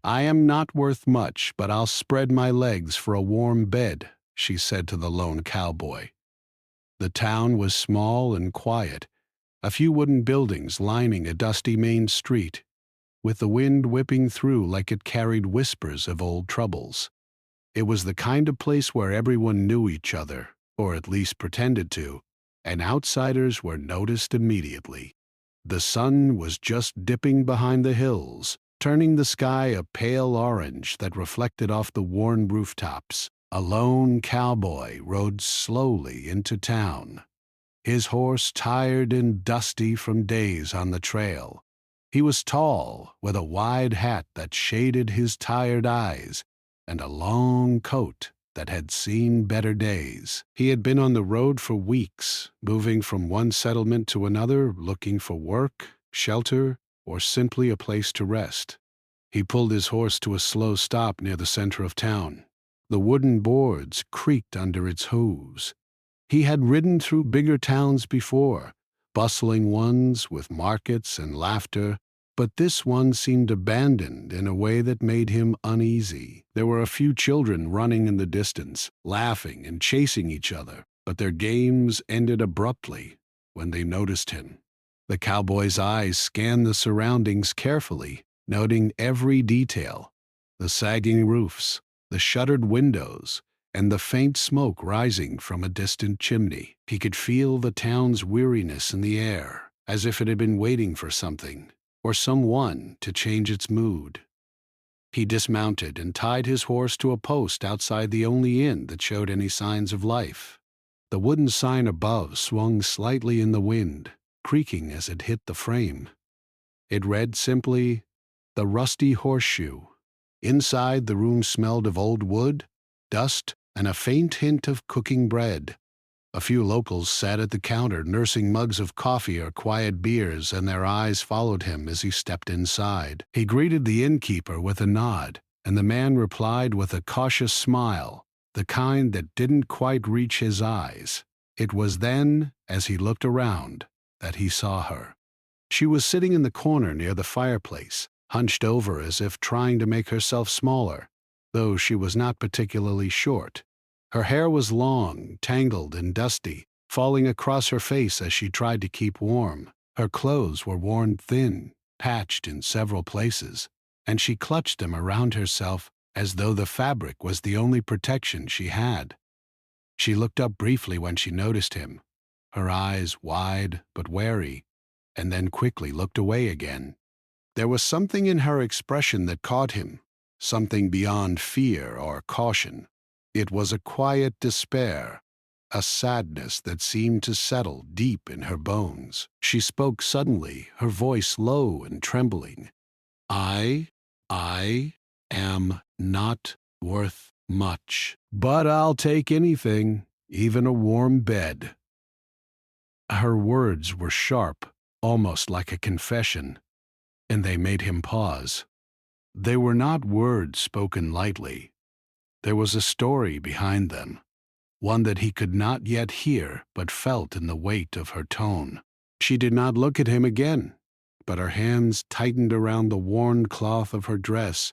"I am not worth much, but I'll spread my legs for a warm bed," she said to the lone cowboy. The town was small and quiet, a few wooden buildings lining a dusty main street, with the wind whipping through like it carried whispers of old troubles. It was the kind of place where everyone knew each other, or at least pretended to, and outsiders were noticed immediately. The sun was just dipping behind the hills, turning the sky a pale orange that reflected off the worn rooftops. A lone cowboy rode slowly into town, his horse tired and dusty from days on the trail. He was tall, with a wide hat that shaded his tired eyes, and a long coat that had seen better days. He had been on the road for weeks, moving from one settlement to another, looking for work, shelter, or simply a place to rest. He pulled his horse to a slow stop near the center of town. The wooden boards creaked under its hooves. He had ridden through bigger towns before, bustling ones with markets and laughter, but this one seemed abandoned in a way that made him uneasy. There were a few children running in the distance, laughing and chasing each other, but their games ended abruptly when they noticed him. The cowboy's eyes scanned the surroundings carefully, noting every detail: the sagging roofs, the shuttered windows, and the faint smoke rising from a distant chimney. He could feel the town's weariness in the air, as if it had been waiting for something or someone to change its mood. He dismounted and tied his horse to a post outside the only inn that showed any signs of life. The wooden sign above swung slightly in the wind, creaking as it hit the frame. It read simply, "The Rusty Horseshoe." Inside, the room smelled of old wood, dust, and a faint hint of cooking bread. A few locals sat at the counter nursing mugs of coffee or quiet beers, and their eyes followed him as he stepped inside. He greeted the innkeeper with a nod, and the man replied with a cautious smile, the kind that didn't quite reach his eyes. It was then, as he looked around, that he saw her. She was sitting in the corner near the fireplace, hunched over as if trying to make herself smaller, though she was not particularly short. Her hair was long, tangled, and dusty, falling across her face as she tried to keep warm. Her clothes were worn thin, patched in several places, and she clutched them around herself as though the fabric was the only protection she had. She looked up briefly when she noticed him, her eyes wide but wary, and then quickly looked away again. There was something in her expression that caught him, something beyond fear or caution. It was a quiet despair, a sadness that seemed to settle deep in her bones. She spoke suddenly, her voice low and trembling. I am not worth much, but I'll take anything, even a warm bed." Her words were sharp, almost like a confession, and they made him pause. They were not words spoken lightly. There was a story behind them, one that he could not yet hear but felt in the weight of her tone. She did not look at him again, but her hands tightened around the worn cloth of her dress,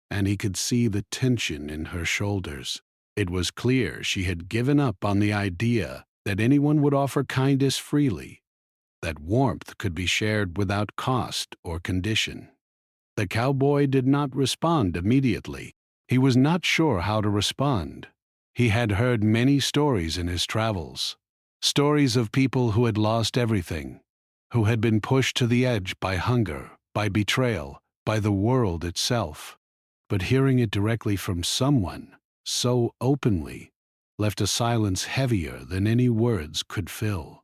and he could see the tension in her shoulders. It was clear she had given up on the idea that anyone would offer kindness freely, that warmth could be shared without cost or condition. The cowboy did not respond immediately. He was not sure how to respond. He had heard many stories in his travels, stories of people who had lost everything, who had been pushed to the edge by hunger, by betrayal, by the world itself. But hearing it directly from someone, so openly, left a silence heavier than any words could fill.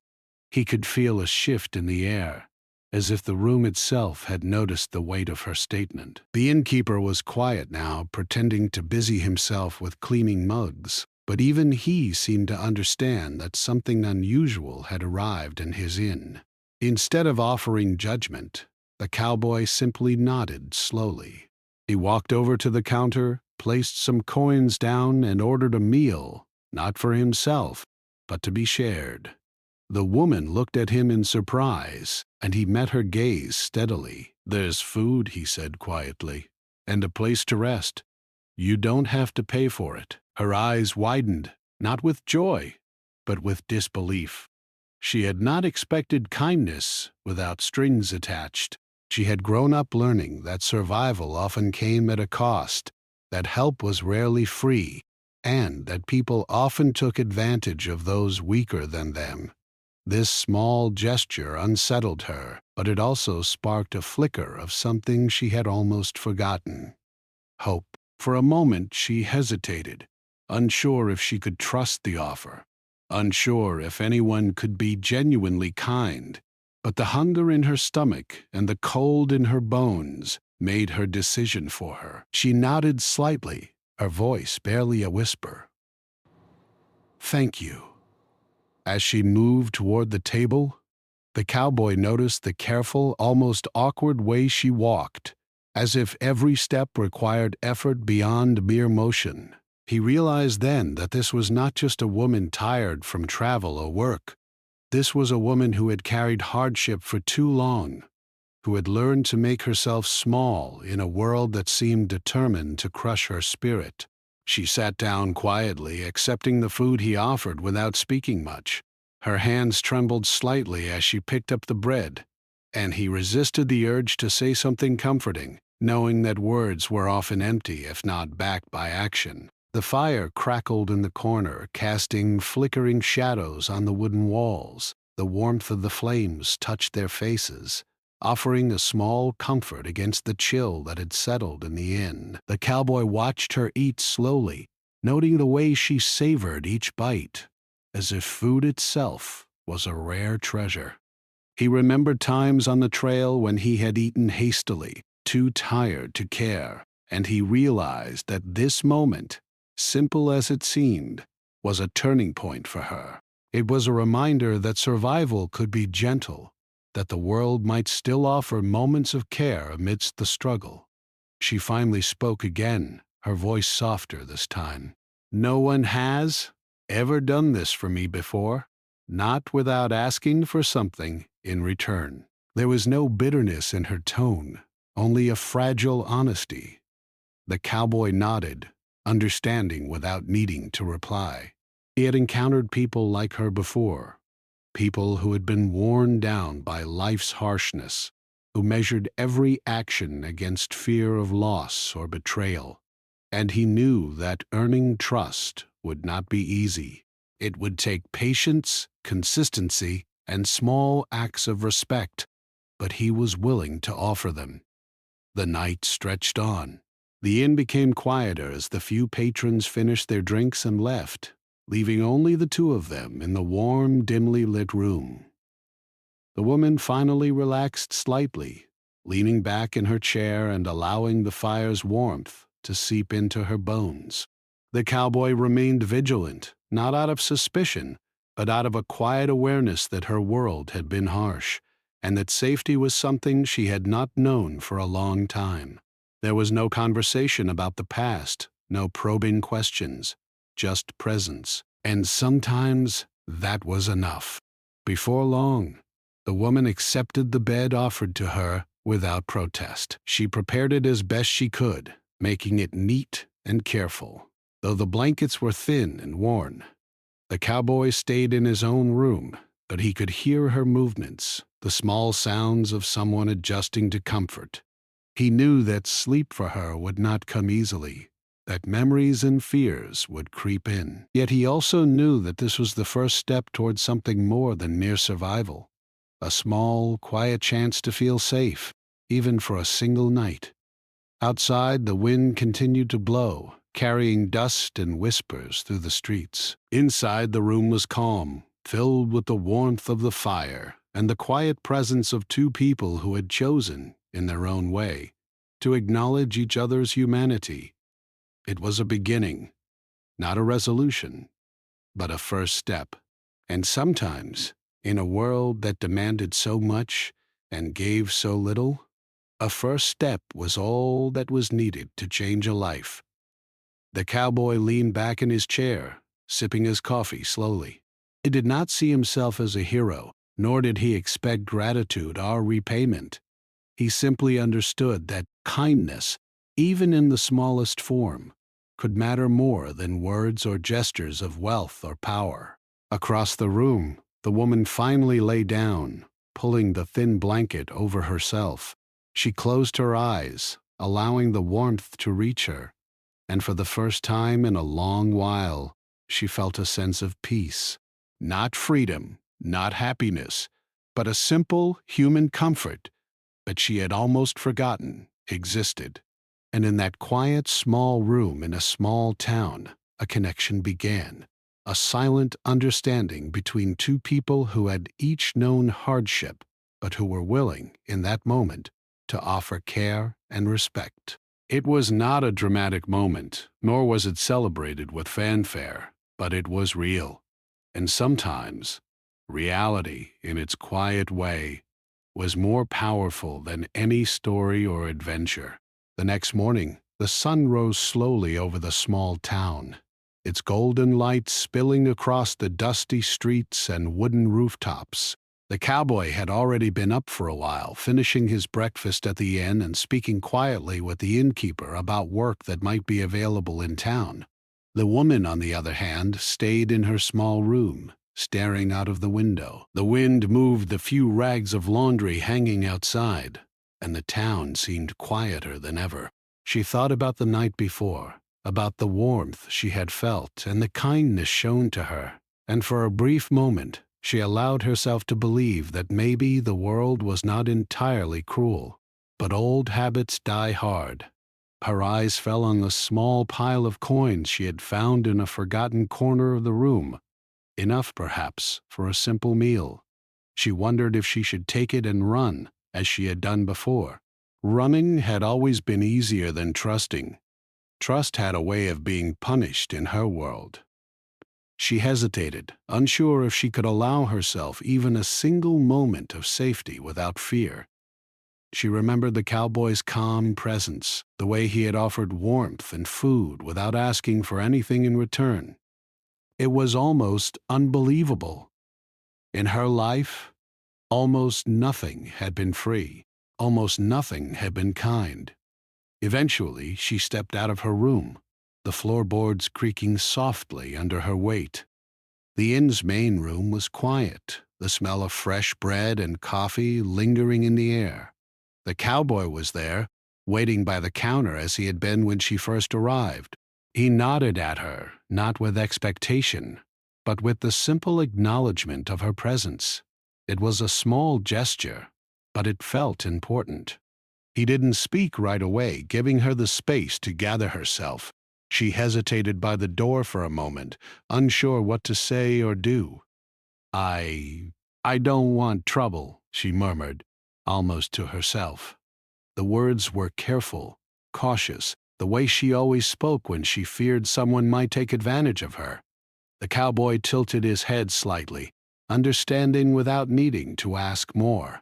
He could feel a shift in the air, as if the room itself had noticed the weight of her statement. The innkeeper was quiet now, pretending to busy himself with cleaning mugs, but even he seemed to understand that something unusual had arrived in his inn. Instead of offering judgment, the cowboy simply nodded slowly. He walked over to the counter, placed some coins down, and ordered a meal, not for himself, but to be shared. The woman looked at him in surprise, and he met her gaze steadily. "There's food," he said quietly, and a place to rest. You don't have to pay for it." Her eyes widened, not with joy, but with disbelief. She had not expected kindness without strings attached. She had grown up learning that survival often came at a cost, that help was rarely free, and that people often took advantage of those weaker than them. This small gesture unsettled her, but it also sparked a flicker of something she had almost forgotten: hope. For a moment she hesitated, unsure if she could trust the offer, unsure if anyone could be genuinely kind. But the hunger in her stomach and the cold in her bones made her decision for her. She nodded slightly, her voice barely a whisper. "Thank you." As she moved toward the table, the cowboy noticed the careful, almost awkward way she walked, as if every step required effort beyond mere motion. He realized then that this was not just a woman tired from travel or work. This was a woman who had carried hardship for too long, who had learned to make herself small in a world that seemed determined to crush her spirit. She sat down quietly, accepting the food he offered without speaking much. Her hands trembled slightly as she picked up the bread, and he resisted the urge to say something comforting, knowing that words were often empty if not backed by action. The fire crackled in the corner, casting flickering shadows on the wooden walls. The warmth of the flames touched their faces, offering a small comfort against the chill that had settled in the inn. The cowboy watched her eat slowly, noting the way she savored each bite, as if food itself was a rare treasure. He remembered times on the trail when he had eaten hastily, too tired to care, and he realized that this moment, simple as it seemed, was a turning point for her. It was a reminder that survival could be gentle, that the world might still offer moments of care amidst the struggle. She finally spoke again, her voice softer this time. "No one has ever done this for me before, not without asking for something in return." There was no bitterness in her tone, only a fragile honesty. The cowboy nodded, understanding without needing to reply. He had encountered people like her before, people who had been worn down by life's harshness, who measured every action against fear of loss or betrayal. And he knew that earning trust would not be easy. It would take patience, consistency, and small acts of respect, but he was willing to offer them. The night stretched on. The inn became quieter as the few patrons finished their drinks and left, leaving only the two of them in the warm, dimly lit room. The woman finally relaxed slightly, leaning back in her chair and allowing the fire's warmth to seep into her bones. The cowboy remained vigilant, not out of suspicion, but out of a quiet awareness that her world had been harsh, and that safety was something she had not known for a long time. There was no conversation about the past, no probing questions, just presence, and sometimes that was enough. Before long, the woman accepted the bed offered to her without protest. She prepared it as best she could, making it neat and careful. Though the blankets were thin and worn, the cowboy stayed in his own room, but he could hear her movements, the small sounds of someone adjusting to comfort. He knew that sleep for her would not come easily, that memories and fears would creep in. Yet he also knew that this was the first step towards something more than mere survival, a small, quiet chance to feel safe, even for a single night. Outside, the wind continued to blow, carrying dust and whispers through the streets. Inside, the room was calm, filled with the warmth of the fire and the quiet presence of two people who had chosen, in their own way, to acknowledge each other's humanity. It was a beginning, not a resolution, but a first step. And sometimes, in a world that demanded so much and gave so little, a first step was all that was needed to change a life. The cowboy leaned back in his chair, sipping his coffee slowly. He did not see himself as a hero, nor did he expect gratitude or repayment. He simply understood that kindness even in the smallest form, could matter more than words or gestures of wealth or power. Across the room, the woman finally lay down, pulling the thin blanket over herself. She closed her eyes, allowing the warmth to reach her, and for the first time in a long while, she felt a sense of peace. Not freedom, not happiness, but a simple human comfort that she had almost forgotten existed. And in that quiet, small room in a small town, a connection began. A silent understanding between two people who had each known hardship, but who were willing, in that moment, to offer care and respect. It was not a dramatic moment, nor was it celebrated with fanfare, but it was real. And sometimes, reality, in its quiet way, was more powerful than any story or adventure. The next morning, the sun rose slowly over the small town, its golden light spilling across the dusty streets and wooden rooftops. The cowboy had already been up for a while, finishing his breakfast at the inn and speaking quietly with the innkeeper about work that might be available in town. The woman, on the other hand, stayed in her small room, staring out of the window. The wind moved the few rags of laundry hanging outside, and the town seemed quieter than ever. She thought about the night before, about the warmth she had felt and the kindness shown to her, and for a brief moment she allowed herself to believe that maybe the world was not entirely cruel. But old habits die hard. Her eyes fell on the small pile of coins she had found in a forgotten corner of the room, enough perhaps for a simple meal. She wondered if she should take it and run, as she had done before. Running had always been easier than trusting. Trust had a way of being punished in her world. She hesitated, unsure if she could allow herself even a single moment of safety without fear. She remembered the cowboy's calm presence, the way he had offered warmth and food without asking for anything in return. It was almost unbelievable. In her life, almost nothing had been free. Almost nothing had been kind. Eventually, she stepped out of her room, the floorboards creaking softly under her weight. The inn's main room was quiet, the smell of fresh bread and coffee lingering in the air. The cowboy was there, waiting by the counter as he had been when she first arrived. He nodded at her, not with expectation, but with the simple acknowledgement of her presence. It was a small gesture, but it felt important. He didn't speak right away, giving her the space to gather herself. She hesitated by the door for a moment, unsure what to say or do. I don't want trouble," she murmured, almost to herself. The words were careful, cautious, the way she always spoke when she feared someone might take advantage of her. The cowboy tilted his head slightly, understanding without needing to ask more.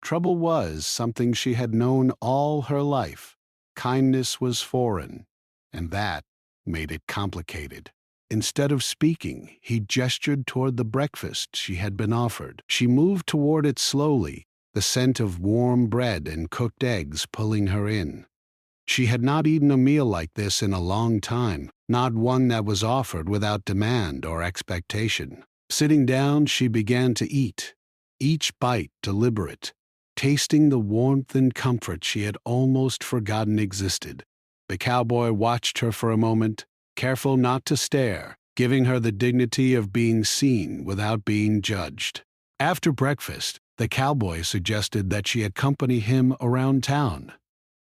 Trouble was something she had known all her life. Kindness was foreign, and that made it complicated. Instead of speaking, he gestured toward the breakfast she had been offered. She moved toward it slowly, the scent of warm bread and cooked eggs pulling her in. She had not eaten a meal like this in a long time, not one that was offered without demand or expectation. Sitting down, she began to eat, each bite deliberate, tasting the warmth and comfort she had almost forgotten existed. The cowboy watched her for a moment, careful not to stare, giving her the dignity of being seen without being judged. After breakfast, the cowboy suggested that she accompany him around town.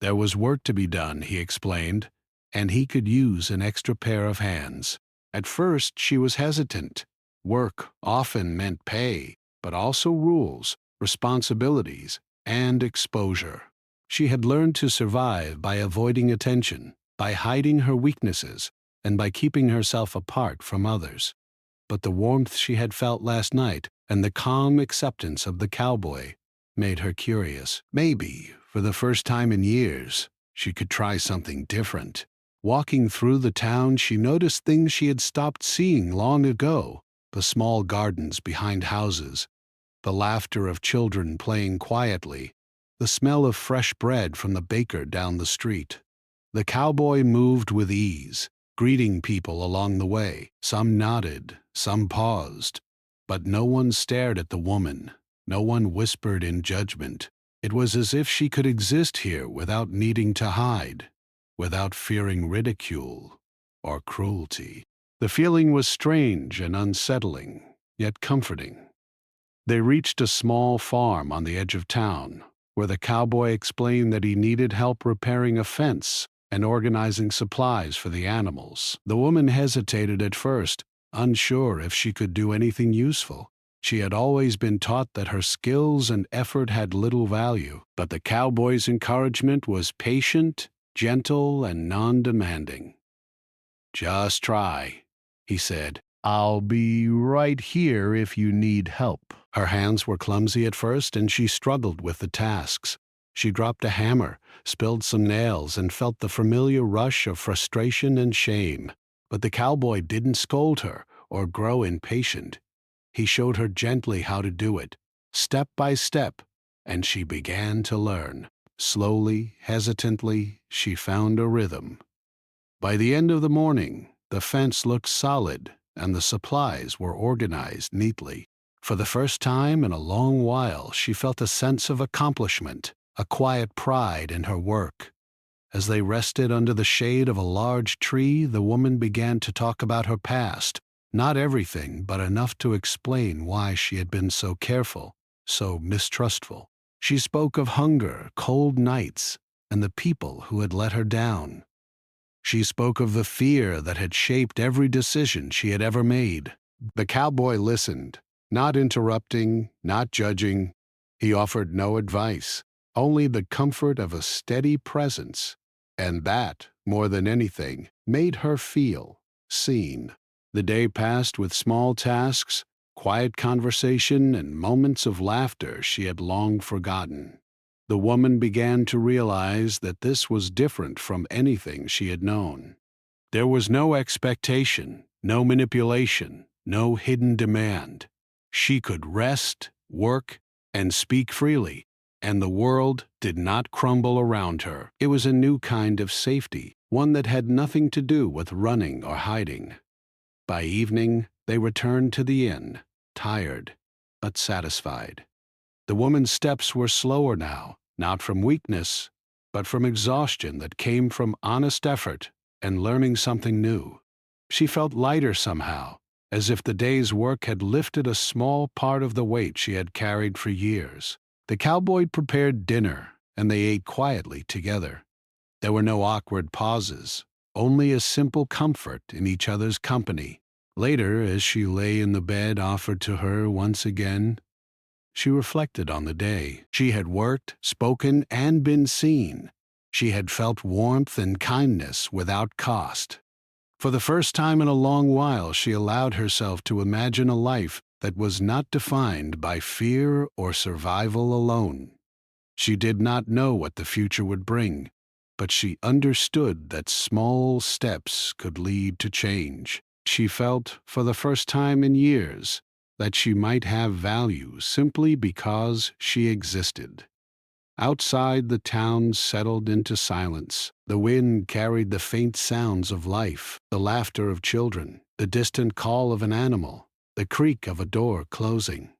There was work to be done, he explained, and he could use an extra pair of hands. At first, she was hesitant. Work often meant pay, but also rules, responsibilities, and exposure. She had learned to survive by avoiding attention, by hiding her weaknesses, and by keeping herself apart from others. But the warmth she had felt last night and the calm acceptance of the cowboy made her curious. Maybe, for the first time in years, she could try something different. Walking through the town, she noticed things she had stopped seeing long ago: the small gardens behind houses, the laughter of children playing quietly, the smell of fresh bread from the baker down the street. The cowboy moved with ease, greeting people along the way. Some nodded, some paused, but no one stared at the woman. No one whispered in judgment. It was as if she could exist here without needing to hide, without fearing ridicule or cruelty. The feeling was strange and unsettling, yet comforting. They reached a small farm on the edge of town, where the cowboy explained that he needed help repairing a fence and organizing supplies for the animals. The woman hesitated at first, unsure if she could do anything useful. She had always been taught that her skills and effort had little value, but the cowboy's encouragement was patient, gentle, and non-demanding. "Just try," he said. "I'll be right here if you need help." Her hands were clumsy at first, and she struggled with the tasks. She dropped a hammer, spilled some nails, and felt the familiar rush of frustration and shame. But the cowboy didn't scold her or grow impatient. He showed her gently how to do it, step by step, and she began to learn. Slowly, hesitantly, she found a rhythm. By the end of the morning, the fence looked solid, and the supplies were organized neatly. For the first time in a long while, she felt a sense of accomplishment, a quiet pride in her work. As they rested under the shade of a large tree, the woman began to talk about her past. Not everything, but enough to explain why she had been so careful, so mistrustful. She spoke of hunger, cold nights, and the people who had let her down. She spoke of the fear that had shaped every decision she had ever made. The cowboy listened, not interrupting, not judging. He offered no advice, only the comfort of a steady presence, and that, more than anything, made her feel seen. The day passed with small tasks, quiet conversation, and moments of laughter she had long forgotten. The woman began to realize that this was different from anything she had known. There was no expectation, no manipulation, no hidden demand. She could rest, work, and speak freely, and the world did not crumble around her. It was a new kind of safety, one that had nothing to do with running or hiding. By evening, they returned to the inn, tired but satisfied. The woman's steps were slower now, not from weakness, but from exhaustion that came from honest effort and learning something new. She felt lighter somehow, as if the day's work had lifted a small part of the weight she had carried for years. The cowboy prepared dinner, and they ate quietly together. There were no awkward pauses, only a simple comfort in each other's company. Later, as she lay in the bed offered to her once again, she reflected on the day. She had worked, spoken, and been seen. She had felt warmth and kindness without cost. For the first time in a long while, she allowed herself to imagine a life that was not defined by fear or survival alone. She did not know what the future would bring, but she understood that small steps could lead to change. She felt, for the first time in years, that she might have value simply because she existed. Outside, the town settled into silence. The wind carried the faint sounds of life, the laughter of children, the distant call of an animal, the creak of a door closing.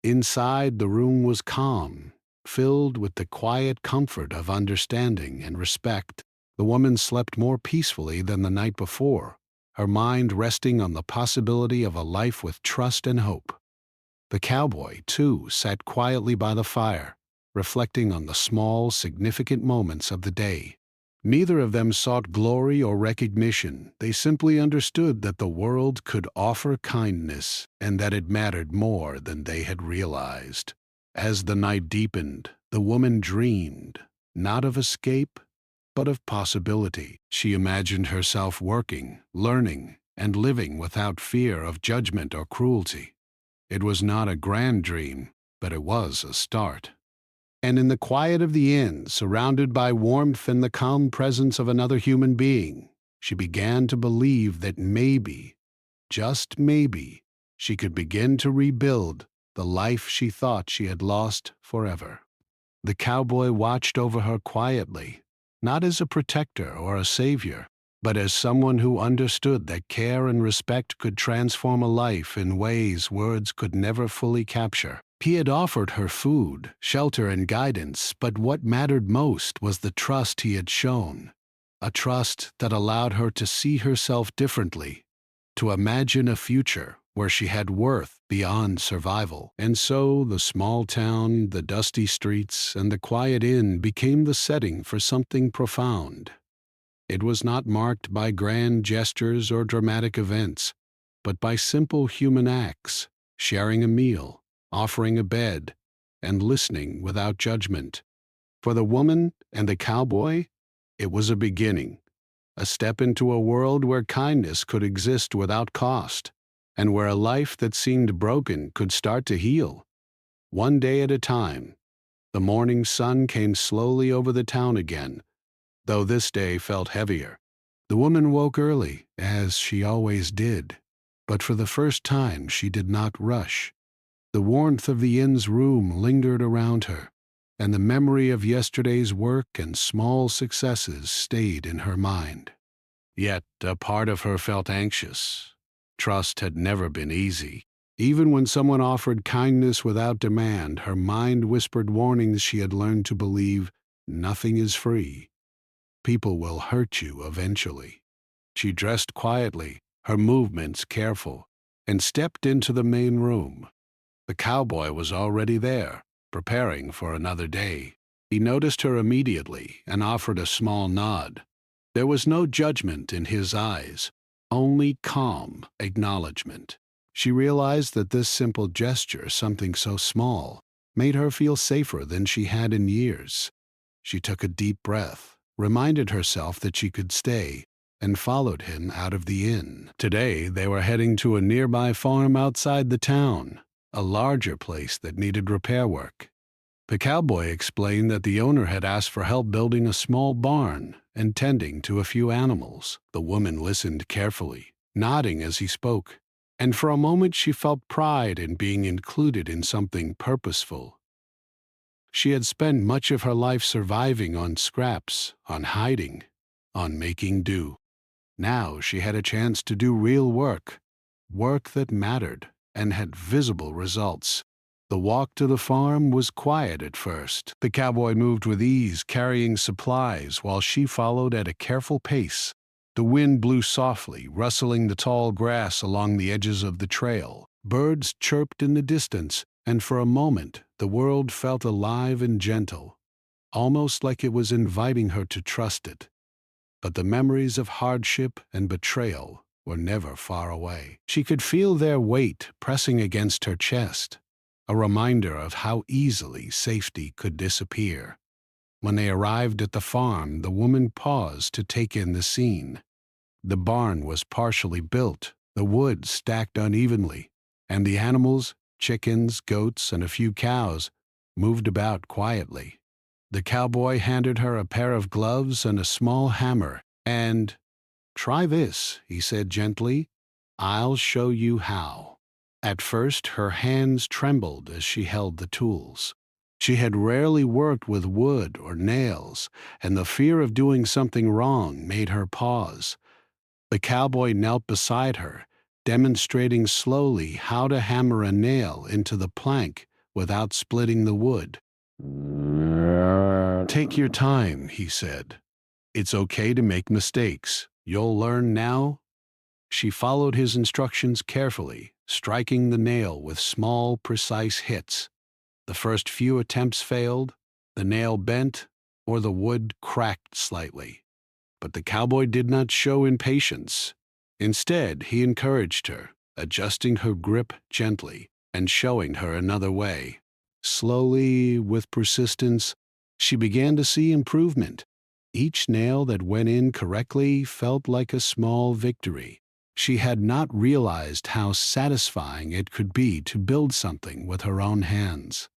Inside, the room was calm, filled with the quiet comfort of understanding and respect. The woman slept more peacefully than the night before, her mind resting on the possibility of a life with trust and hope. The cowboy, too, sat quietly by the fire, reflecting on the small, significant moments of the day. Neither of them sought glory or recognition. They simply understood that the world could offer kindness and that it mattered more than they had realized. As the night deepened, the woman dreamed, not of escape, but of possibility. She imagined herself working, learning, and living without fear of judgment or cruelty. It was not a grand dream, but it was a start. And in the quiet of the inn, surrounded by warmth and the calm presence of another human being, she began to believe that maybe, just maybe, she could begin to rebuild the life she thought she had lost forever. The cowboy watched over her quietly, not as a protector or a savior, but as someone who understood that care and respect could transform a life in ways words could never fully capture. He had offered her food, shelter, and guidance, but what mattered most was the trust he had shown, a trust that allowed her to see herself differently, to imagine a future where she had worth beyond survival. And so the small town, the dusty streets, and the quiet inn became the setting for something profound. It was not marked by grand gestures or dramatic events, but by simple human acts, sharing a meal, offering a bed, and listening without judgment. For the woman and the cowboy, it was a beginning, a step into a world where kindness could exist without cost, and where a life that seemed broken could start to heal. One day at a time, the morning sun came slowly over the town again, though this day felt heavier. The woman woke early, as she always did, but for the first time she did not rush. The warmth of the inn's room lingered around her, and the memory of yesterday's work and small successes stayed in her mind. Yet a part of her felt anxious. Trust had never been easy. Even when someone offered kindness without demand, her mind whispered warnings she had learned to believe: nothing is free. People will hurt you eventually. She dressed quietly, her movements careful, and stepped into the main room. The cowboy was already there, preparing for another day. He noticed her immediately and offered a small nod. There was no judgment in his eyes, only calm acknowledgement. She realized that this simple gesture, something so small, made her feel safer than she had in years. She took a deep breath, reminded herself that she could stay, and followed him out of the inn. Today they were heading to a nearby farm outside the town, a larger place that needed repair work. The cowboy explained that the owner had asked for help building a small barn and tending to a few animals. The woman listened carefully, nodding as he spoke, and for a moment she felt pride in being included in something purposeful. She had spent much of her life surviving on scraps, on hiding, on making do. Now she had a chance to do real work, work that mattered and had visible results. The walk to the farm was quiet at first. The cowboy moved with ease, carrying supplies, while she followed at a careful pace. The wind blew softly, rustling the tall grass along the edges of the trail. Birds chirped in the distance, and for a moment the world felt alive and gentle, almost like it was inviting her to trust it. But the memories of hardship and betrayal were never far away. She could feel their weight pressing against her chest, a reminder of how easily safety could disappear. When they arrived at the farm, the woman paused to take in the scene. The barn was partially built, the wood stacked unevenly, and the animals, chickens, goats, and a few cows, moved about quietly. The cowboy handed her a pair of gloves and a small hammer, and, "Try this," he said gently. "I'll show you how." At first her hands trembled as she held the tools. She had rarely worked with wood or nails, and the fear of doing something wrong made her pause. The cowboy knelt beside her, demonstrating slowly how to hammer a nail into the plank without splitting the wood. "Take your time," he said. "It's okay to make mistakes. You'll learn now." She followed his instructions carefully, striking the nail with small, precise hits. The first few attempts failed, the nail bent, or the wood cracked slightly. But the cowboy did not show impatience. Instead, he encouraged her, adjusting her grip gently and showing her another way. Slowly, with persistence, she began to see improvement. Each nail that went in correctly felt like a small victory. She had not realized how satisfying it could be to build something with her own hands.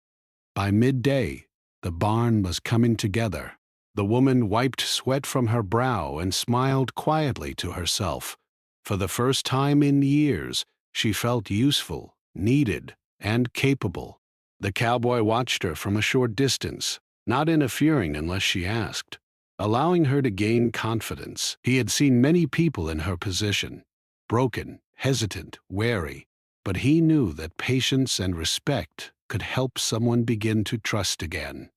By midday, the barn was coming together. The woman wiped sweat from her brow and smiled quietly to herself. For the first time in years, she felt useful, needed, and capable. The cowboy watched her from a short distance, not interfering unless she asked. allowing her to gain confidence. He had seen many people in her position, broken, hesitant, wary, but he knew that patience and respect could help someone begin to trust again.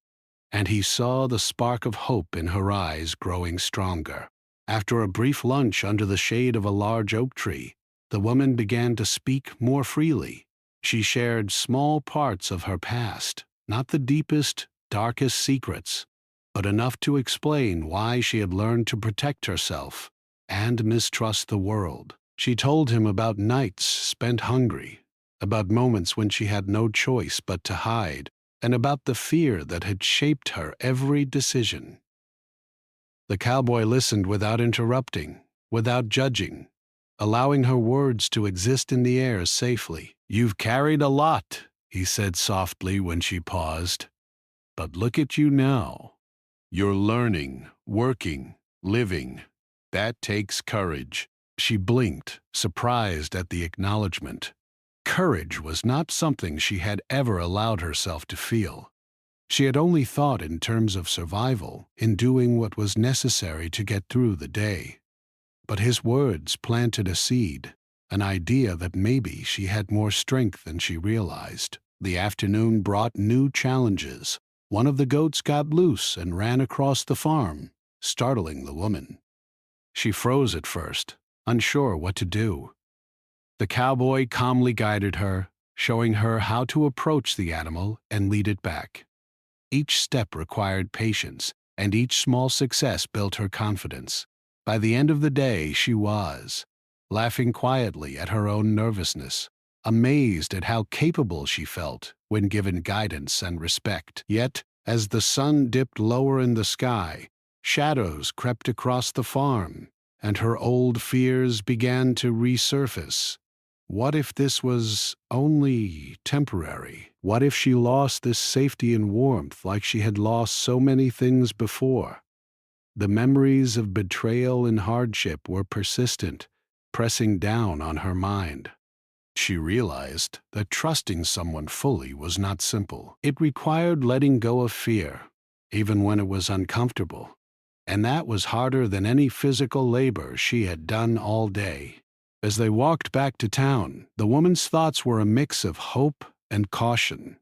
And he saw the spark of hope in her eyes growing stronger. After a brief lunch under the shade of a large oak tree, the woman began to speak more freely. She shared small parts of her past, not the deepest, darkest secrets, but enough to explain why she had learned to protect herself and mistrust the world. She told him about nights spent hungry, about moments when she had no choice but to hide, and about the fear that had shaped her every decision. The cowboy listened without interrupting, without judging, allowing her words to exist in the air safely. "You've carried a lot," he said softly when she paused. "But look at you now. You're learning, working, living. That takes courage." She blinked, surprised at the acknowledgement. Courage was not something she had ever allowed herself to feel. She had only thought in terms of survival, in doing what was necessary to get through the day. But his words planted a seed, an idea that maybe she had more strength than she realized. The afternoon brought new challenges. One of the goats got loose and ran across the farm, startling the woman. She froze at first, unsure what to do. The cowboy calmly guided her, showing her how to approach the animal and lead it back. Each step required patience, and each small success built her confidence. By the end of the day, she was laughing quietly at her own nervousness, amazed at how capable she felt when given guidance and respect. Yet, as the sun dipped lower in the sky, shadows crept across the farm, and her old fears began to resurface. What if this was only temporary? What if she lost this safety and warmth like she had lost so many things before? The memories of betrayal and hardship were persistent, pressing down on her mind. She realized that trusting someone fully was not simple. It required letting go of fear, even when it was uncomfortable. And that was harder than any physical labor she had done all day. As they walked back to town, the woman's thoughts were a mix of hope and caution.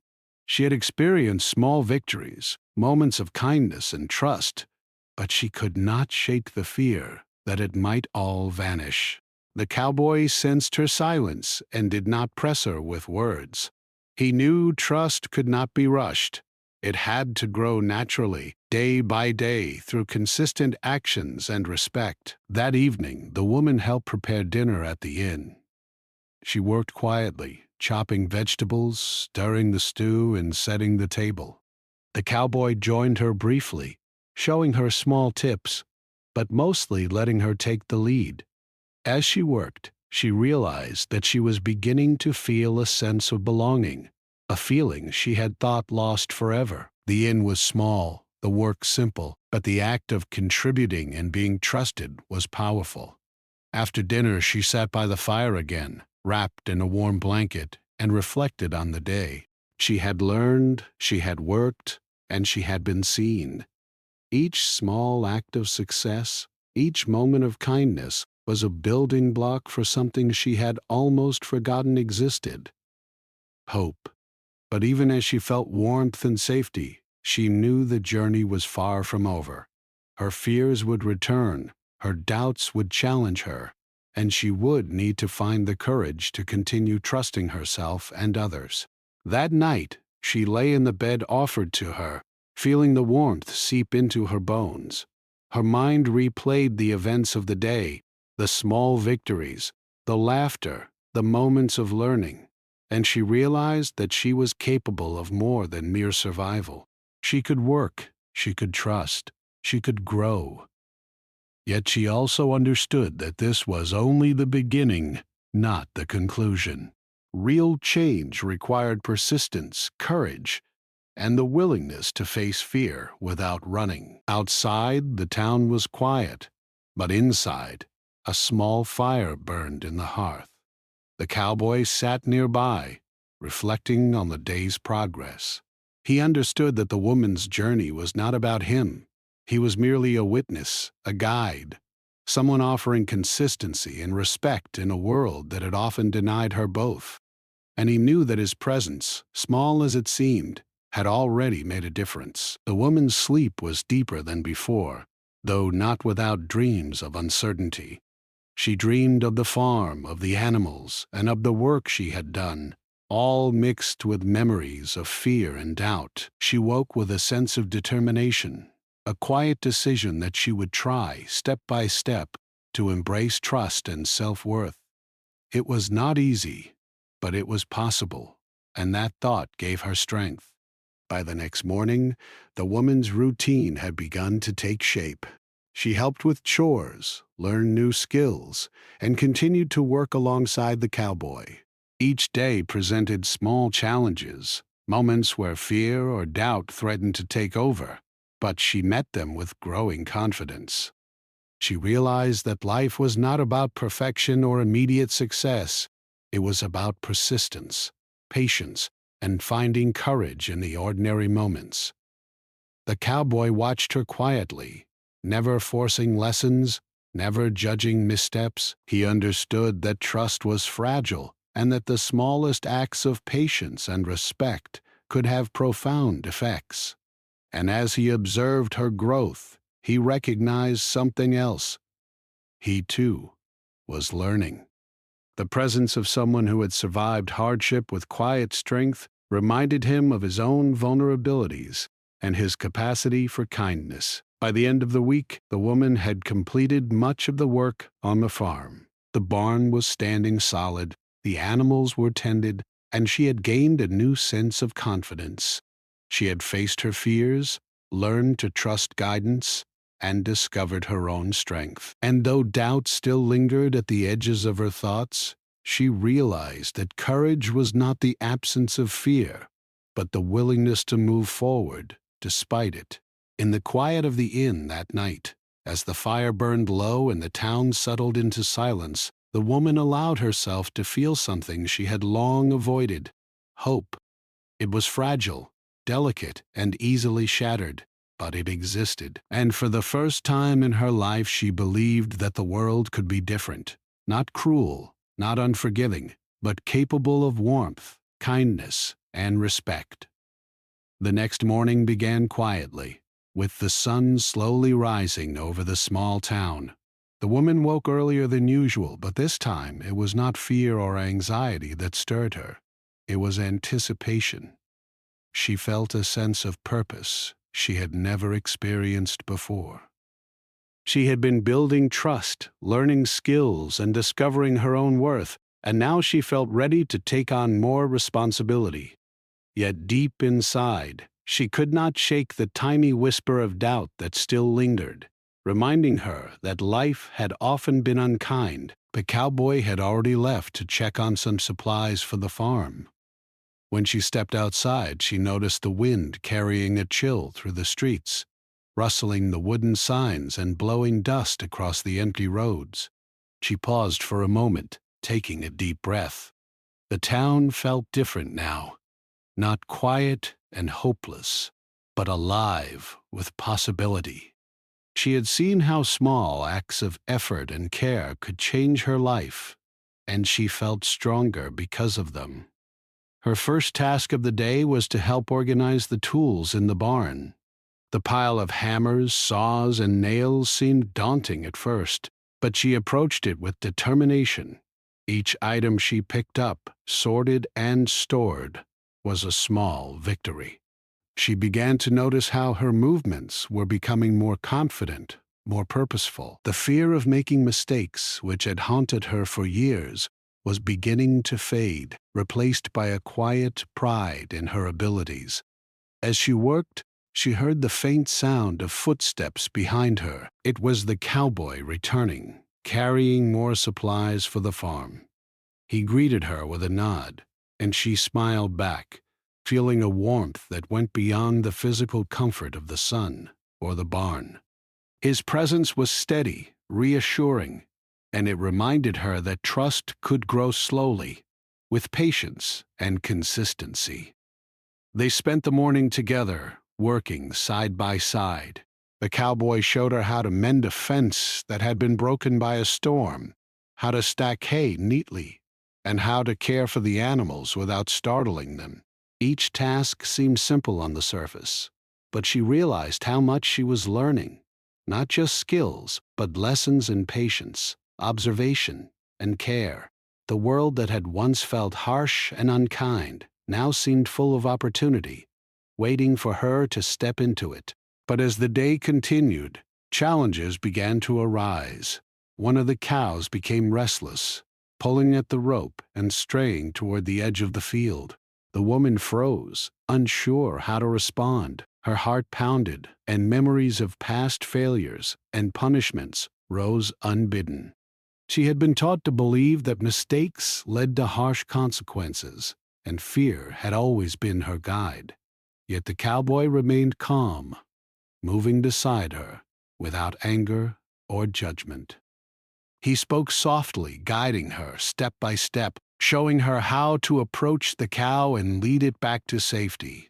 She had experienced small victories, moments of kindness and trust, but she could not shake the fear that it might all vanish. The cowboy sensed her silence and did not press her with words. He knew trust could not be rushed. It had to grow naturally, day by day, through consistent actions and respect. That evening, the woman helped prepare dinner at the inn. She worked quietly, chopping vegetables, stirring the stew, and setting the table. The cowboy joined her briefly, showing her small tips, but mostly letting her take the lead. As she worked, she realized that she was beginning to feel a sense of belonging, a feeling she had thought lost forever. The inn was small, the work simple, but the act of contributing and being trusted was powerful. After dinner, she sat by the fire again, wrapped in a warm blanket, and reflected on the day. She had learned, she had worked, and she had been seen. Each small act of success, each moment of kindness, was a building block for something she had almost forgotten existed: hope. But even as she felt warmth and safety, she knew the journey was far from over. Her fears would return, her doubts would challenge her, and she would need to find the courage to continue trusting herself and others. That night, she lay in the bed offered to her, feeling the warmth seep into her bones. Her mind replayed the events of the day, the small victories, the laughter, the moments of learning, and she realized that she was capable of more than mere survival. She could work, she could trust, she could grow. Yet she also understood that this was only the beginning, not the conclusion. Real change required persistence, courage, and the willingness to face fear without running. Outside, the town was quiet, but inside, a small fire burned in the hearth. The cowboy sat nearby, reflecting on the day's progress. He understood that the woman's journey was not about him, He was merely a witness, a guide, someone offering consistency and respect in a world that had often denied her both. And he knew that his presence, small as it seemed, had already made a difference. The woman's sleep was deeper than before, though not without dreams of uncertainty. She dreamed of the farm, of the animals, and of the work she had done, all mixed with memories of fear and doubt. She woke with a sense of determination, a quiet decision that she would try, step by step, to embrace trust and self-worth. It was not easy, but it was possible, and that thought gave her strength. By the next morning, the woman's routine had begun to take shape. She helped with chores, learned new skills, and continued to work alongside the cowboy. Each day presented small challenges, moments where fear or doubt threatened to take over, but she met them with growing confidence. She realized that life was not about perfection or immediate success. It was about persistence, patience, and finding courage in the ordinary moments. The cowboy watched her quietly, never forcing lessons, never judging missteps. He understood that trust was fragile and that the smallest acts of patience and respect could have profound effects. And as he observed her growth, he recognized something else. He, too, was learning. The presence of someone who had survived hardship with quiet strength reminded him of his own vulnerabilities and his capacity for kindness. By the end of the week, the woman had completed much of the work on the farm. The barn was standing solid, the animals were tended, and she had gained a new sense of confidence. She had faced her fears, learned to trust guidance, and discovered her own strength. And though doubt still lingered at the edges of her thoughts, she realized that courage was not the absence of fear, but the willingness to move forward despite it. In the quiet of the inn that night, as the fire burned low and the town settled into silence, the woman allowed herself to feel something she had long avoided: hope. It was fragile, delicate, and easily shattered, but it existed. And for the first time in her life, she believed that the world could be different, not cruel, not unforgiving, but capable of warmth, kindness, and respect. The next morning began quietly, with the sun slowly rising over the small town. The woman woke earlier than usual, but this time it was not fear or anxiety that stirred her. It was anticipation. She felt a sense of purpose she had never experienced before. She had been building trust, learning skills, and discovering her own worth, and now she felt ready to take on more responsibility. Yet deep inside, she could not shake the tiny whisper of doubt that still lingered, reminding her that life had often been unkind. The cowboy had already left to check on some supplies for the farm. When she stepped outside, she noticed the wind carrying a chill through the streets, rustling the wooden signs and blowing dust across the empty roads. She paused for a moment, taking a deep breath. The town felt different now, not quiet and hopeless, but alive with possibility. She had seen how small acts of effort and care could change her life, and she felt stronger because of them. Her first task of the day was to help organize the tools in the barn. The pile of hammers, saws, and nails seemed daunting at first, but she approached it with determination. Each item she picked up, sorted, and stored was a small victory. She began to notice how her movements were becoming more confident, more purposeful. The fear of making mistakes, which had haunted her for years, was beginning to fade, replaced by a quiet pride in her abilities. As she worked, she heard the faint sound of footsteps behind her. It was the cowboy returning, carrying more supplies for the farm. He greeted her with a nod, and she smiled back, feeling a warmth that went beyond the physical comfort of the sun or the barn. His presence was steady, reassuring, and it reminded her that trust could grow slowly, with patience and consistency. They spent the morning together, working side by side. The cowboy showed her how to mend a fence that had been broken by a storm, how to stack hay neatly, and how to care for the animals without startling them. Each task seemed simple on the surface, but she realized how much she was learning. Not just skills, but lessons in patience, observation, and care. The world that had once felt harsh and unkind now seemed full of opportunity, waiting for her to step into it. But as the day continued, challenges began to arise. One of the cows became restless, pulling at the rope and straying toward the edge of the field. The woman froze, unsure how to respond. Her heart pounded, and memories of past failures and punishments rose unbidden. She had been taught to believe that mistakes led to harsh consequences, and fear had always been her guide. Yet the cowboy remained calm, moving beside her without anger or judgment. He spoke softly, guiding her step by step, showing her how to approach the cow and lead it back to safety.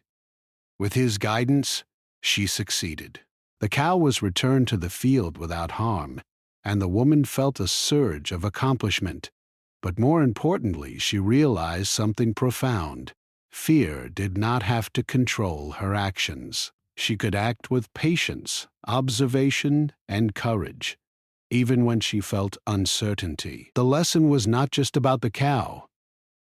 With his guidance, she succeeded. The cow was returned to the field without harm, and the woman felt a surge of accomplishment. But more importantly, she realized something profound. Fear did not have to control her actions. She could act with patience, observation, and courage, even when she felt uncertainty. The lesson was not just about the cow.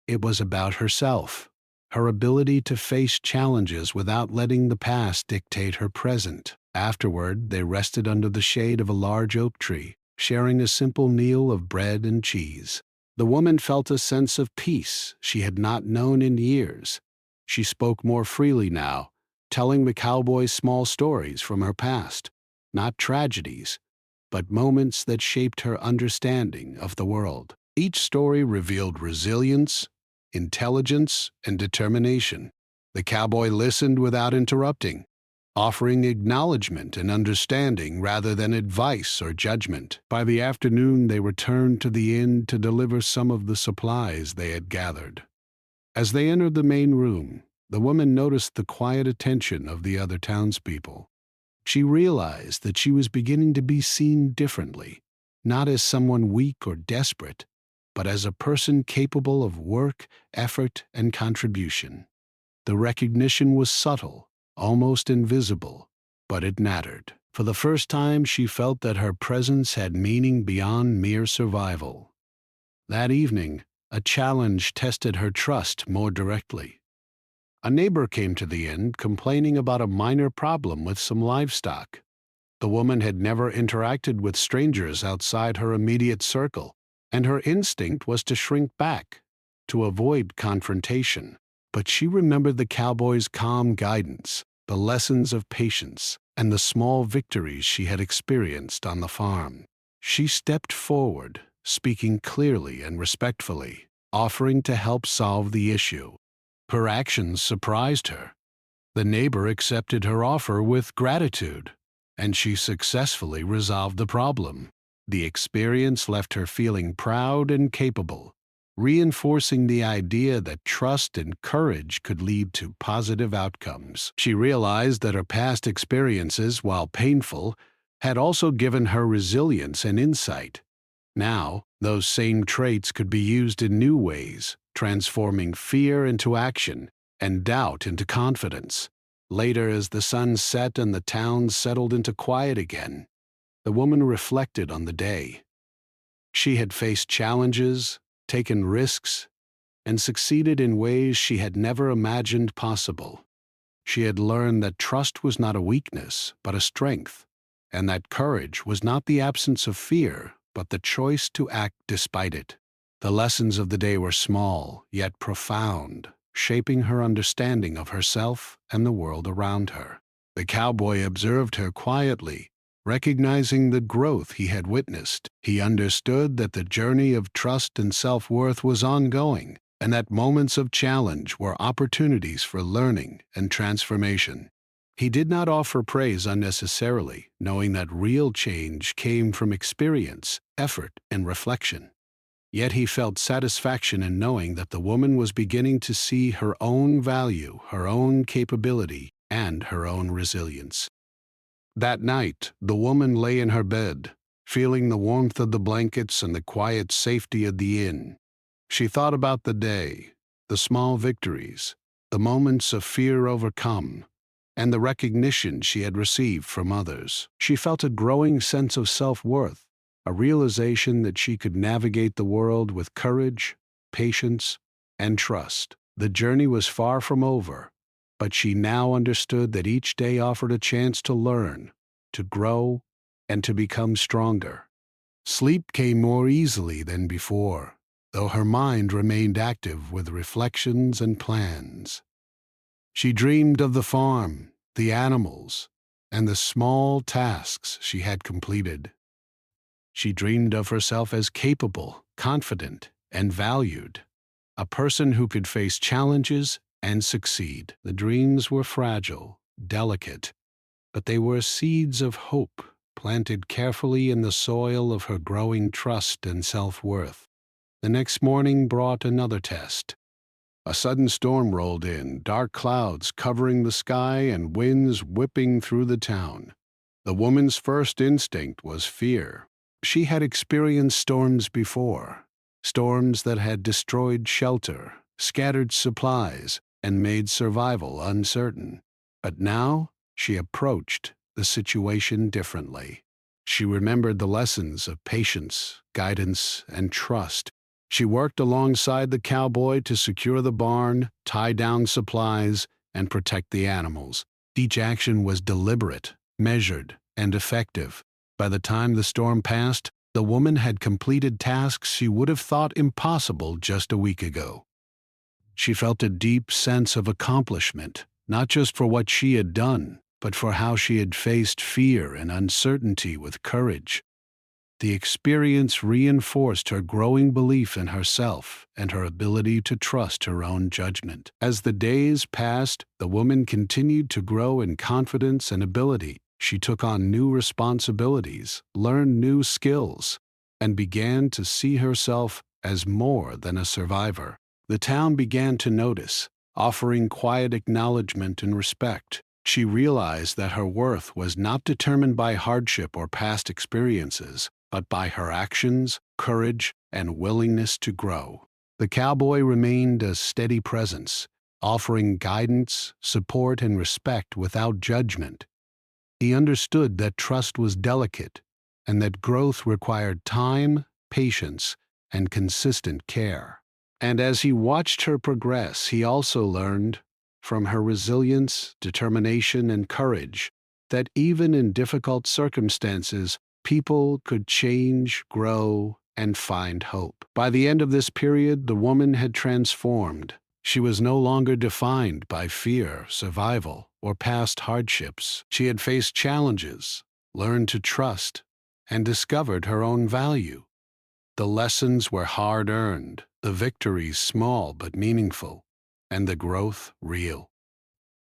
It was about herself, her ability to face challenges without letting the past dictate her present. Afterward, they rested under the shade of a large oak tree, sharing a simple meal of bread and cheese. The woman felt a sense of peace she had not known in years. She spoke more freely now, telling the cowboy small stories from her past, not tragedies, but moments that shaped her understanding of the world. Each story revealed resilience, intelligence, and determination. The cowboy listened without interrupting, offering acknowledgement and understanding rather than advice or judgment. By the afternoon, they returned to the inn to deliver some of the supplies they had gathered. As they entered the main room, the woman noticed the quiet attention of the other townspeople. She realized that she was beginning to be seen differently, not as someone weak or desperate, but as a person capable of work, effort, and contribution. The recognition was subtle, almost invisible, but it mattered. For the first time, she felt that her presence had meaning beyond mere survival. That evening, a challenge tested her trust more directly. A neighbor came to the inn complaining about a minor problem with some livestock. The woman had never interacted with strangers outside her immediate circle, and her instinct was to shrink back, to avoid confrontation. But she remembered the cowboy's calm guidance, the lessons of patience, and the small victories she had experienced on the farm. She stepped forward, speaking clearly and respectfully, offering to help solve the issue. Her actions surprised her. The neighbor accepted her offer with gratitude, and she successfully resolved the problem. The experience left her feeling proud and capable, reinforcing the idea that trust and courage could lead to positive outcomes. She realized that her past experiences, while painful, had also given her resilience and insight. Now, those same traits could be used in new ways, transforming fear into action and doubt into confidence. Later, as the sun set and the town settled into quiet again, the woman reflected on the day. She had faced challenges, taken risks, and succeeded in ways she had never imagined possible. She had learned that trust was not a weakness, but a strength, and that courage was not the absence of fear, but the choice to act despite it. The lessons of the day were small, yet profound, shaping her understanding of herself and the world around her. The cowboy observed her quietly, recognizing the growth he had witnessed. He understood that the journey of trust and self-worth was ongoing, and that moments of challenge were opportunities for learning and transformation. He did not offer praise unnecessarily, knowing that real change came from experience, effort, and reflection. Yet he felt satisfaction in knowing that the woman was beginning to see her own value, her own capability, and her own resilience. That night, the woman lay in her bed, feeling the warmth of the blankets and the quiet safety of the inn. She thought about the day, the small victories, the moments of fear overcome, and the recognition she had received from others. She felt a growing sense of self-worth, a realization that she could navigate the world with courage, patience, and trust. The journey was far from over, but she now understood that each day offered a chance to learn, to grow, and to become stronger. Sleep came more easily than before, though her mind remained active with reflections and plans. She dreamed of the farm, the animals, and the small tasks she had completed. She dreamed of herself as capable, confident, and valued, a person who could face challenges and succeed. The dreams were fragile, delicate, but they were seeds of hope planted carefully in the soil of her growing trust and self-worth. The next morning brought another test. A sudden storm rolled in, dark clouds covering the sky and winds whipping through the town. The woman's first instinct was fear. She had experienced storms before, storms that had destroyed shelter, scattered supplies, and made survival uncertain. But now she approached the situation differently. She remembered the lessons of patience, guidance, and trust. She worked alongside the cowboy to secure the barn, tie down supplies, and protect the animals. Each action was deliberate, measured, and effective. By the time the storm passed, the woman had completed tasks she would have thought impossible just a week ago. She felt a deep sense of accomplishment, not just for what she had done, but for how she had faced fear and uncertainty with courage. The experience reinforced her growing belief in herself and her ability to trust her own judgment. As the days passed, the woman continued to grow in confidence and ability. She took on new responsibilities, learned new skills, and began to see herself as more than a survivor. The town began to notice, offering quiet acknowledgement and respect. She realized that her worth was not determined by hardship or past experiences, but by her actions, courage, and willingness to grow. The cowboy remained a steady presence, offering guidance, support, and respect without judgment. He understood that trust was delicate and that growth required time, patience, and consistent care. And as he watched her progress, he also learned from her resilience, determination, and courage that even in difficult circumstances, people could change, grow, and find hope. By the end of this period, the woman had transformed. She was no longer defined by fear, survival, or past hardships. She had faced challenges, learned to trust, and discovered her own value. The lessons were hard-earned, the victories small but meaningful, and the growth real.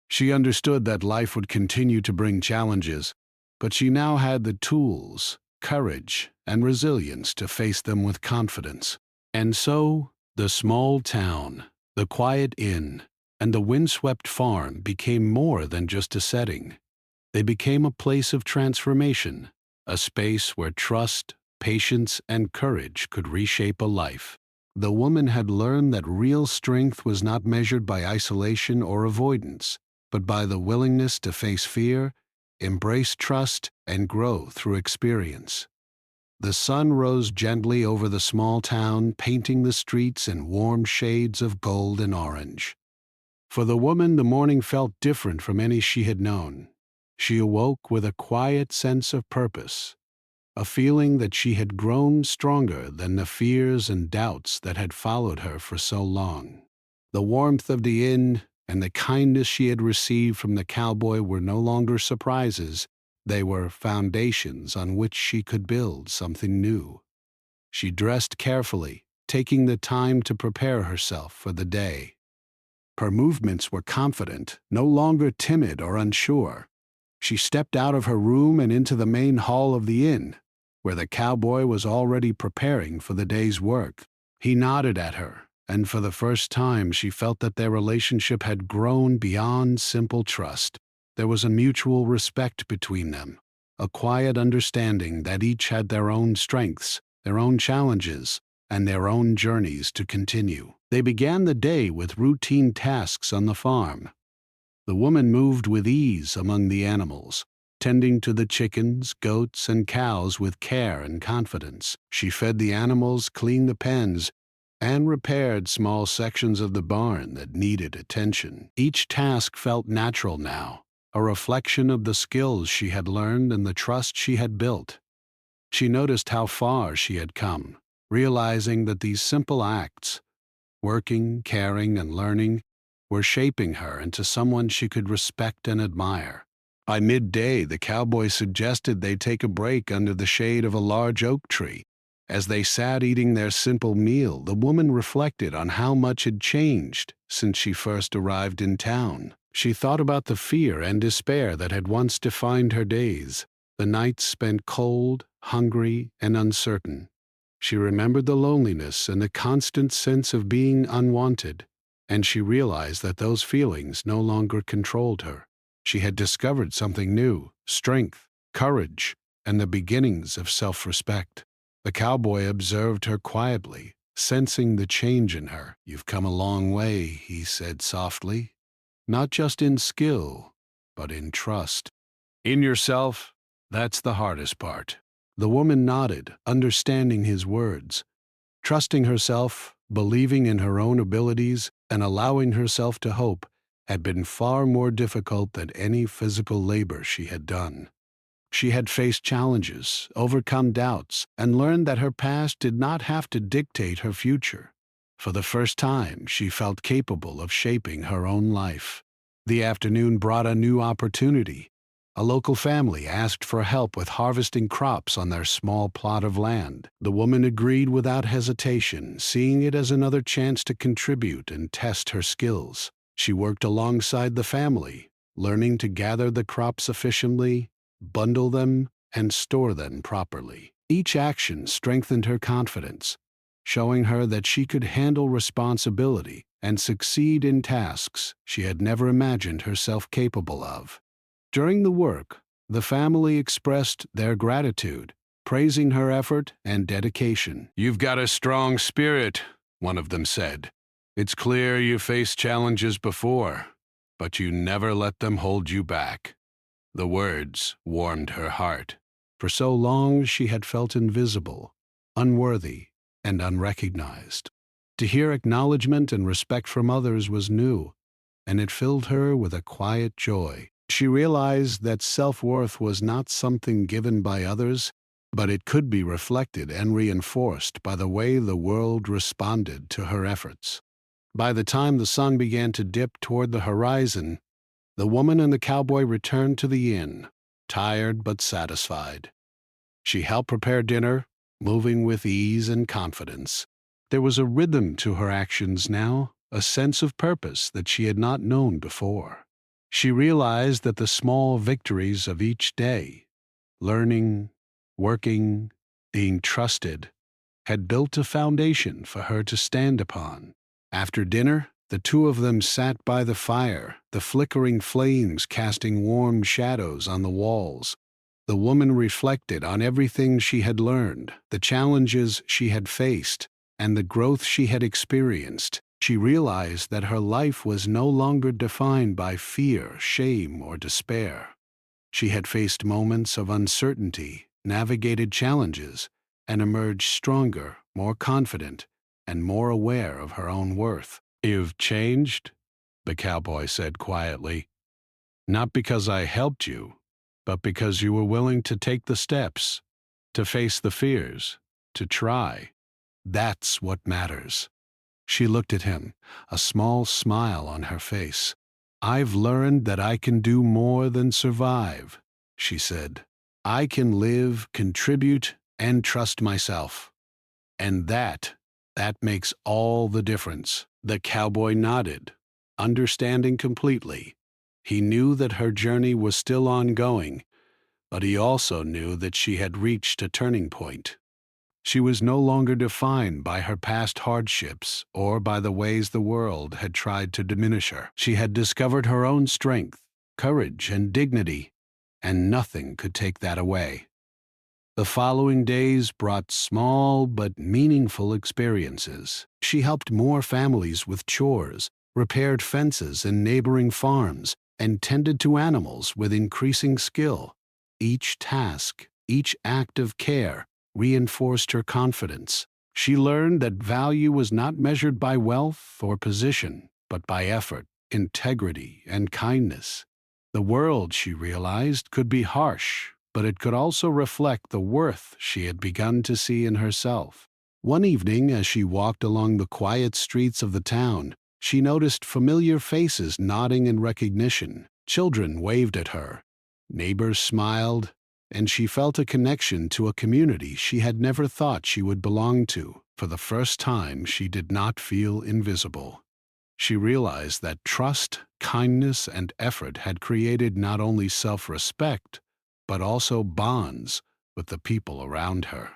She understood that life would continue to bring challenges, but she now had the tools, courage, and resilience to face them with confidence. And so, the small town, the quiet inn, and the windswept farm became more than just a setting. They became a place of transformation, a space where trust, patience, and courage could reshape a life. The woman had learned that real strength was not measured by isolation or avoidance, but by the willingness to face fear, embrace trust, and grow through experience. The sun rose gently over the small town, painting the streets in warm shades of gold and orange. For the woman, the morning felt different from any she had known. She awoke with a quiet sense of purpose, a feeling that she had grown stronger than the fears and doubts that had followed her for so long. The warmth of the inn and the kindness she had received from the cowboy were no longer surprises. They were foundations on which she could build something new. She dressed carefully, taking the time to prepare herself for the day. Her movements were confident, no longer timid or unsure. She stepped out of her room and into the main hall of the inn, where the cowboy was already preparing for the day's work. He nodded at her, and for the first time she felt that their relationship had grown beyond simple trust. There was a mutual respect between them, a quiet understanding that each had their own strengths, their own challenges, and their own journeys to continue. They began the day with routine tasks on the farm. The woman moved with ease among the animals, tending to the chickens, goats, and cows with care and confidence. She fed the animals, cleaned the pens, and repaired small sections of the barn that needed attention. Each task felt natural now, a reflection of the skills she had learned and the trust she had built. She noticed how far she had come, realizing that these simple acts, working, caring, and learning, were shaping her into someone she could respect and admire. By midday, the cowboy suggested they take a break under the shade of a large oak tree. As they sat eating their simple meal, the woman reflected on how much had changed since she first arrived in town. She thought about the fear and despair that had once defined her days, the nights spent cold, hungry, and uncertain. She remembered the loneliness and the constant sense of being unwanted, and she realized that those feelings no longer controlled her. She had discovered something new: strength, courage, and the beginnings of self-respect. The cowboy observed her quietly, sensing the change in her. "You've come a long way," he said softly, "not just in skill, but in trust. In yourself, that's the hardest part." The woman nodded, understanding his words. Trusting herself, believing in her own abilities, and allowing herself to hope had been far more difficult than any physical labor she had done. She had faced challenges, overcome doubts, and learned that her past did not have to dictate her future. For the first time, she felt capable of shaping her own life. The afternoon brought a new opportunity. A local family asked for help with harvesting crops on their small plot of land. The woman agreed without hesitation, seeing it as another chance to contribute and test her skills. She worked alongside the family, learning to gather the crops efficiently, bundle them, and store them properly. Each action strengthened her confidence, showing her that she could handle responsibility and succeed in tasks she had never imagined herself capable of. During the work, the family expressed their gratitude, praising her effort and dedication. "You've got a strong spirit," one of them said. "It's clear you faced challenges before, but you never let them hold you back." The words warmed her heart. For so long she had felt invisible, unworthy, and unrecognized. To hear acknowledgement and respect from others was new, and it filled her with a quiet joy. She realized that self-worth was not something given by others, but it could be reflected and reinforced by the way the world responded to her efforts. By the time the sun began to dip toward the horizon, the woman and the cowboy returned to the inn, tired but satisfied. She helped prepare dinner, moving with ease and confidence. There was a rhythm to her actions now, a sense of purpose that she had not known before. She realized that the small victories of each day, learning, working, being trusted, had built a foundation for her to stand upon. After dinner, the two of them sat by the fire, the flickering flames casting warm shadows on the walls. The woman reflected on everything she had learned, the challenges she had faced, and the growth she had experienced. She realized that her life was no longer defined by fear, shame, or despair. She had faced moments of uncertainty, navigated challenges, and emerged stronger, more confident, and more aware of her own worth. "You've changed," the cowboy said quietly. "Not because I helped you, but because you were willing to take the steps, to face the fears, to try. That's what matters." She looked at him, a small smile on her face. "I've learned that I can do more than survive," she said. "I can live, contribute, and trust myself. And that makes all the difference." The cowboy nodded, understanding completely. He knew that her journey was still ongoing, but he also knew that she had reached a turning point. She was no longer defined by her past hardships or by the ways the world had tried to diminish her. She had discovered her own strength, courage, and dignity, and nothing could take that away. The following days brought small but meaningful experiences. She helped more families with chores, repaired fences in neighboring farms, and tended to animals with increasing skill. Each task, each act of care, reinforced her confidence. She learned that value was not measured by wealth or position, but by effort, integrity, and kindness. The world, she realized, could be harsh, but it could also reflect the worth she had begun to see in herself. One evening, as she walked along the quiet streets of the town, she noticed familiar faces nodding in recognition. Children waved at her, neighbors smiled, and she felt a connection to a community she had never thought she would belong to. For the first time, she did not feel invisible. She realized that trust, kindness, and effort had created not only self-respect, but also bonds with the people around her.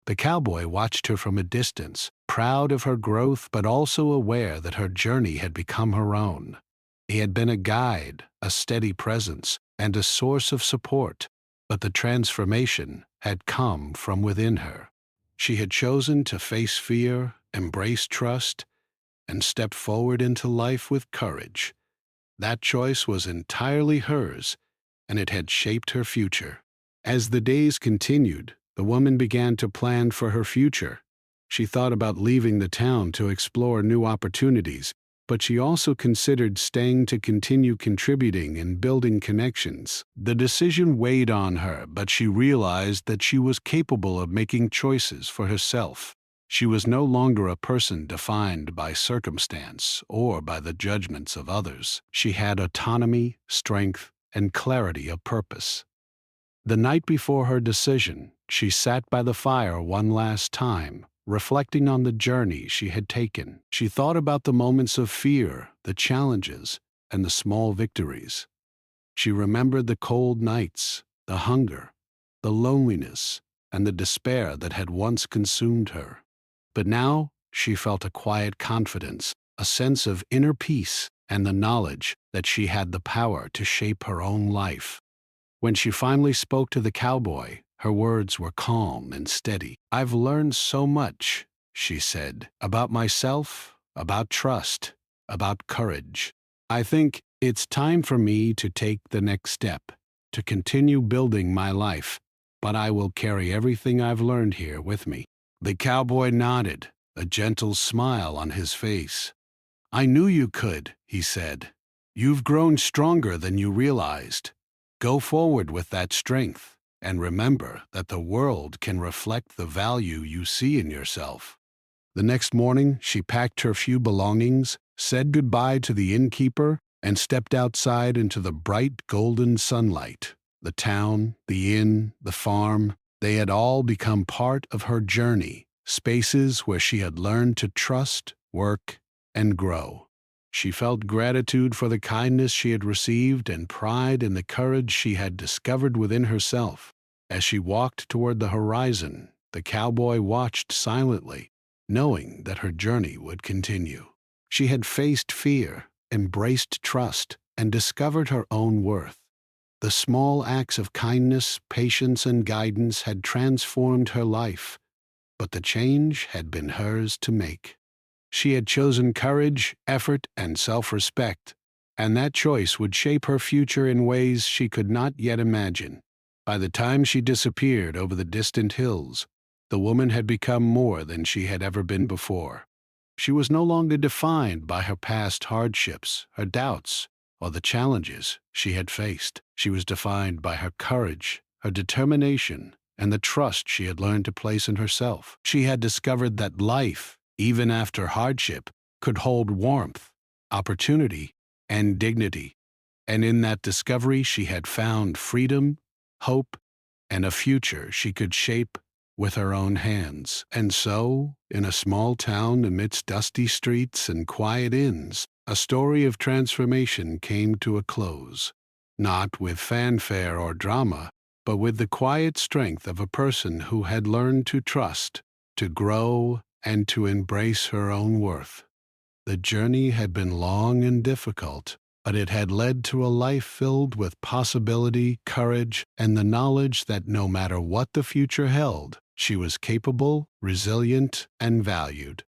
The cowboy watched her from a distance, proud of her growth but also aware that her journey had become her own. He had been a guide, a steady presence, and a source of support, but the transformation had come from within her. She had chosen to face fear, embrace trust, and step forward into life with courage. That choice was entirely hers, and it had shaped her future. As the days continued, the woman began to plan for her future. She thought about leaving the town to explore new opportunities, but she also considered staying to continue contributing and building connections. The decision weighed on her, but she realized that she was capable of making choices for herself. She was no longer a person defined by circumstance or by the judgments of others. She had autonomy, strength, and clarity of purpose. The night before her decision, she sat by the fire one last time, reflecting on the journey she had taken. She thought about the moments of fear, the challenges, and the small victories. She remembered the cold nights, the hunger, the loneliness, and the despair that had once consumed her. But now she felt a quiet confidence, a sense of inner peace, and the knowledge that she had the power to shape her own life. When she finally spoke to the cowboy, her words were calm and steady. "I've learned so much," she said, "about myself, about trust, about courage. I think it's time for me to take the next step, to continue building my life, but I will carry everything I've learned here with me." The cowboy nodded, a gentle smile on his face. "I knew you could," he said. "You've grown stronger than you realized. Go forward with that strength, and remember that the world can reflect the value you see in yourself." The next morning, she packed her few belongings, said goodbye to the innkeeper, and stepped outside into the bright golden sunlight. The town, the inn, the farm, they had all become part of her journey, spaces where she had learned to trust, work, and grow. She felt gratitude for the kindness she had received and pride in the courage she had discovered within herself. As she walked toward the horizon, the cowboy watched silently, knowing that her journey would continue. She had faced fear, embraced trust, and discovered her own worth. The small acts of kindness, patience, and guidance had transformed her life, but the change had been hers to make. She had chosen courage, effort, and self-respect, and that choice would shape her future in ways she could not yet imagine. By the time she disappeared over the distant hills, the woman had become more than she had ever been before. She was no longer defined by her past hardships, her doubts, or the challenges she had faced. She was defined by her courage, her determination, and the trust she had learned to place in herself. She had discovered that life, even after hardship, could hold warmth, opportunity, and dignity. And in that discovery, she had found freedom, hope, and a future she could shape with her own hands. And so, in a small town amidst dusty streets and quiet inns, a story of transformation came to a close, not with fanfare or drama, but with the quiet strength of a person who had learned to trust, to grow, and to embrace her own worth. The journey had been long and difficult, but it had led to a life filled with possibility, courage, and the knowledge that no matter what the future held, she was capable, resilient, and valued.